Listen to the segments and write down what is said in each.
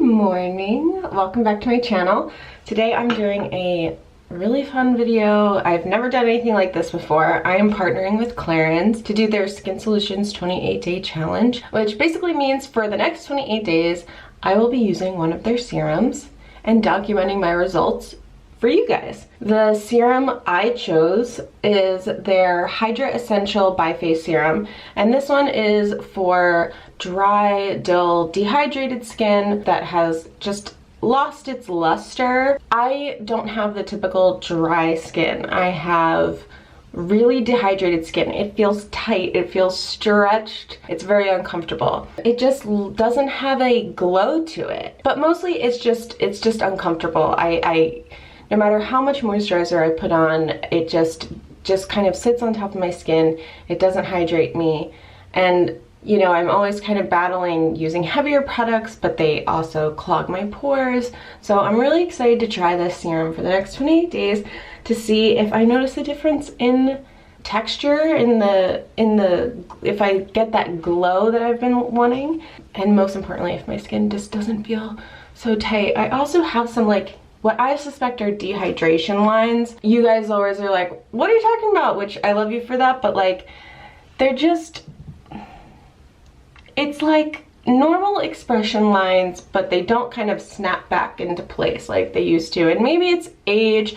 morning, welcome back to my channel. Today I'm doing a really fun video. I've never done anything like this before. I am partnering with Clarins to do their Skin Solutions 28-day challenge, which basically means for the next 28 days I will be using one of their serums and documenting my results for you guys. The serum I chose is their Hydra Essentiel by Faye serum, and this one is for dry, dull, dehydrated skin that has just lost its luster. I don't have the typical dry skin. I have really dehydrated skin. It feels tight, it feels stretched, it's very uncomfortable. It just doesn't have a glow to it, but mostly it's just uncomfortable. No matter how much moisturizer I put on, it just kind of sits on top of my skin. It doesn't hydrate me. And you know, I'm always kind of battling using heavier products, but they also clog my pores. So I'm really excited to try this serum for the next 28 days to see if I notice a difference in texture, if I get that glow that I've been wanting. And most importantly, if my skin just doesn't feel so tight. I also have some what I suspect are dehydration lines. You guys always are like, what are you talking about? Which I love you for that, but they're just, it's like normal expression lines, but they don't kind of snap back into place like they used to. And maybe it's age,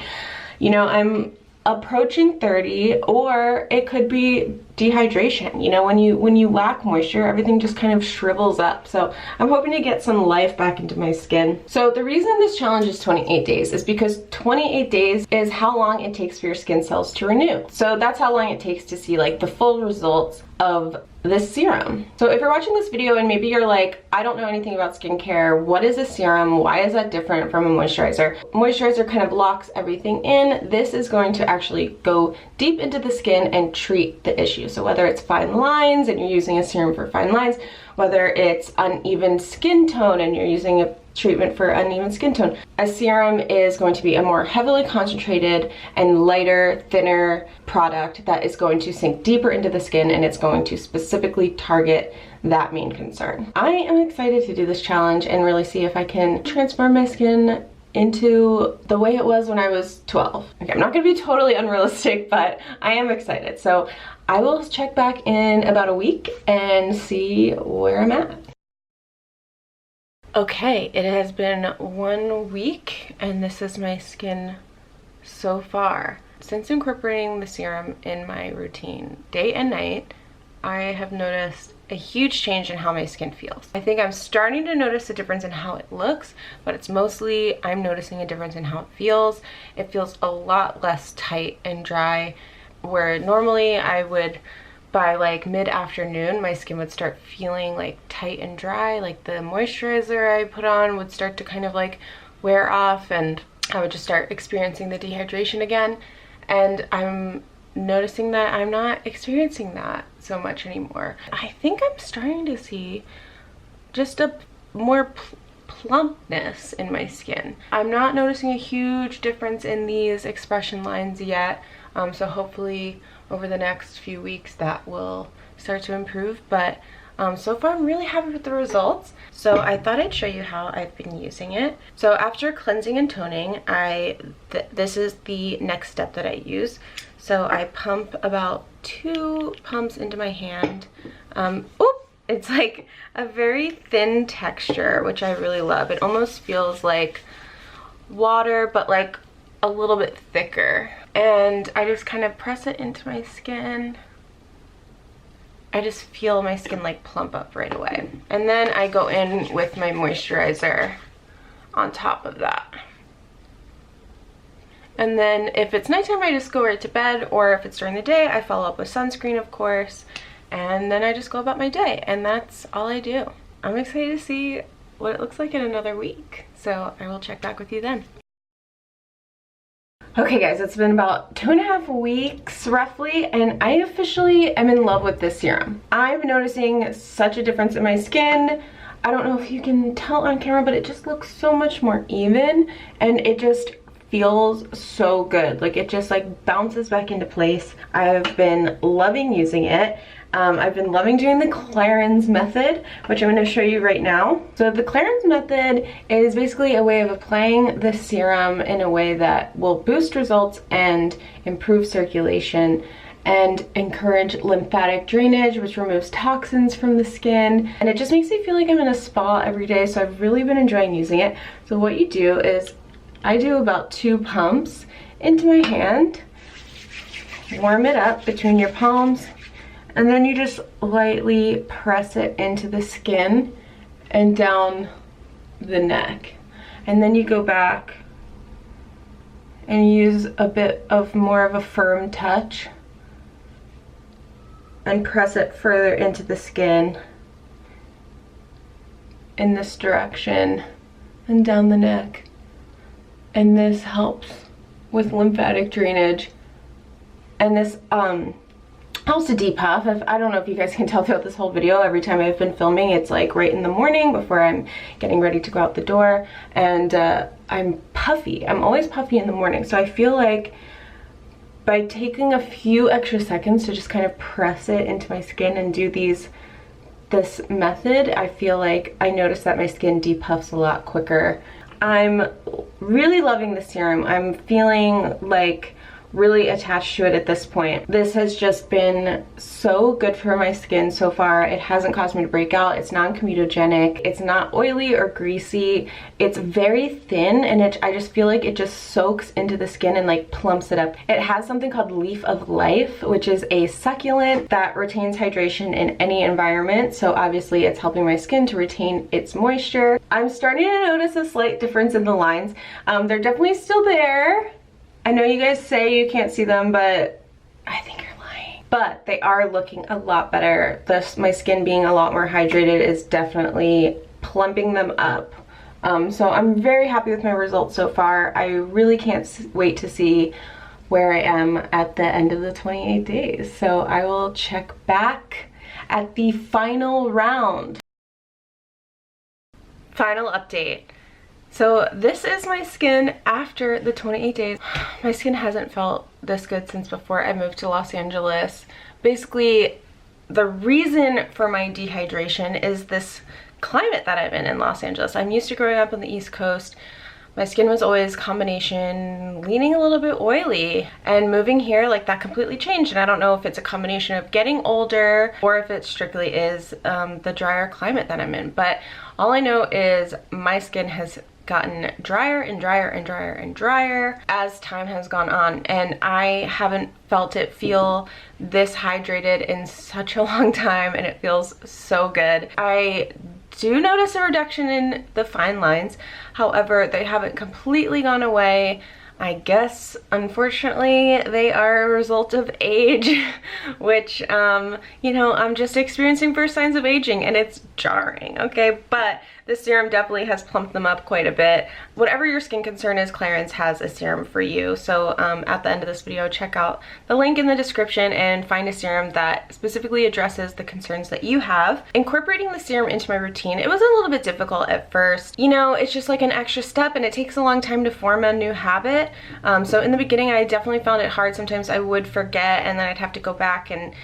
you know, I'm approaching 30, or it could be dehydration. You know, when you lack moisture, everything just kind of shrivels up. So I'm hoping to get some life back into my skin. So the reason this challenge is 28 days is because 28 days is how long it takes for your skin cells to renew. So that's how long it takes to see the full results of this serum. So if you're watching this video and maybe you're like, I don't know anything about skincare, what is a serum? Why is that different from a moisturizer? Moisturizer kind of locks everything in. This is going to actually go deep into the skin and treat the issue. So whether it's fine lines and you're using a serum for fine lines, whether it's uneven skin tone and you're using a treatment for uneven skin tone, a serum is going to be a more heavily concentrated and lighter, thinner product that is going to sink deeper into the skin, and it's going to specifically target that main concern. I am excited to do this challenge and really see if I can transform my skin into the way it was when I was 12. Okay, I'm not gonna be totally unrealistic, but I am excited. So I will check back in about a week and see where I'm at. Okay, it has been 1 week and this is my skin so far. Since incorporating the serum in my routine day and night, I have noticed a huge change in how my skin feels. I think I'm starting to notice a difference in how it looks, but it's mostly I'm noticing a difference in how it feels. It feels a lot less tight and dry, where normally I would, by mid-afternoon, my skin would start feeling tight and dry. The moisturizer I put on would start to kind of wear off, and I would just start experiencing the dehydration again. And I'm noticing that I'm not experiencing that so much anymore. I think I'm starting to see just a more plumpness in my skin. I'm not noticing a huge difference in these expression lines yet, so hopefully over the next few weeks that will start to improve, but so far I'm really happy with the results. So I thought I'd show you how I've been using it. So after cleansing and toning, this is the next step that I use. So I pump about 2 pumps into my hand. It's like a very thin texture, which I really love. It almost feels like water, but a little bit thicker. And I just kind of press it into my skin. I just feel my skin plump up right away. And then I go in with my moisturizer on top of that. And then if it's nighttime, I just go right to bed, or if it's during the day, I follow up with sunscreen, of course, and then I just go about my day, and that's all I do. I'm excited to see what it looks like in another week, so I will check back with you then. Okay guys, it's been about 2.5 weeks roughly, and I officially am in love with this serum. I'm noticing such a difference in my skin. I don't know if you can tell on camera, but it just looks so much more even, and it just feels so good. It just bounces back into place. I've been loving using it. I've been loving doing the Clarins method, which I'm going to show you right now. So the Clarins method is basically a way of applying the serum in a way that will boost results and improve circulation and encourage lymphatic drainage, which removes toxins from the skin, and it just makes me feel like I'm in a spa every day. So I've really been enjoying using it. So what you do is I do about 2 pumps into my hand, warm it up between your palms, and then you just lightly press it into the skin and down the neck, and then you go back and use a bit of more of a firm touch and press it further into the skin in this direction and down the neck. And this helps with lymphatic drainage, and this helps to depuff. I don't know if you guys can tell throughout this whole video, every time I've been filming, it's like right in the morning before I'm getting ready to go out the door, and I'm puffy. I'm always puffy in the morning, so I feel like by taking a few extra seconds to just kind of press it into my skin and do this method, I feel like I notice that my skin depuffs a lot quicker. I'm really loving the serum. I'm feeling like really attached to it at this point. This has just been so good for my skin so far. It hasn't caused me to break out. It's non-comedogenic. It's not oily or greasy. It's very thin, and I just feel like it just soaks into the skin and like plumps it up. It has something called Leaf of Life, which is a succulent that retains hydration in any environment. So obviously it's helping my skin to retain its moisture. I'm starting to notice a slight difference in the lines. They're definitely still there. I know you guys say you can't see them, but I think you're lying. But they are looking a lot better. My skin being a lot more hydrated is definitely plumping them up. So I'm very happy with my results so far. I really can't wait to see where I am at the end of the 28 days. So I will check back at the final round. Final update. So this is my skin after the 28 days. My skin hasn't felt this good since before I moved to Los Angeles. Basically, the reason for my dehydration is this climate that I'm in Los Angeles. I'm used to growing up on the East Coast. My skin was always combination leaning a little bit oily, and moving here, like, that completely changed. And I don't know if it's a combination of getting older or if it strictly is the drier climate that I'm in. But all I know is my skin has gotten drier and drier and drier and drier as time has gone on, and I haven't felt it feel this hydrated in such a long time, and it feels so good. I do notice a reduction in the fine lines. However, they haven't completely gone away. I guess, unfortunately, they are a result of age, which, you know, I'm just experiencing first signs of aging, and it's jarring, okay? But this serum definitely has plumped them up quite a bit. Whatever your skin concern is, Clarins has a serum for you. So at the end of this video, check out the link in the description and find a serum that specifically addresses the concerns that you have. Incorporating the serum into my routine, it was a little bit difficult at first. You know, it's just like an extra step, and it takes a long time to form a new habit. So in the beginning, I definitely found it hard. Sometimes I would forget, and then I'd have to go back and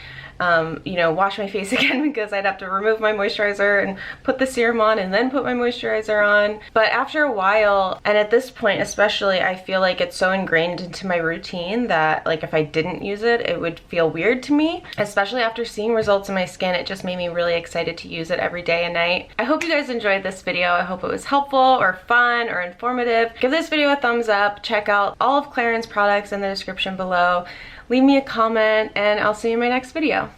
you know, wash my face again, because I'd have to remove my moisturizer and put the serum on and then put my moisturizer on. But after a while, and at this point especially, I feel like it's so ingrained into my routine that, like, if I didn't use it, it would feel weird to me. Especially after seeing results in my skin, it just made me really excited to use it every day and night. I hope you guys enjoyed this video. I hope it was helpful or fun or informative. Give this video a thumbs up. Check out all of Clarins' products in the description below. Leave me a comment, and I'll see you in my next video.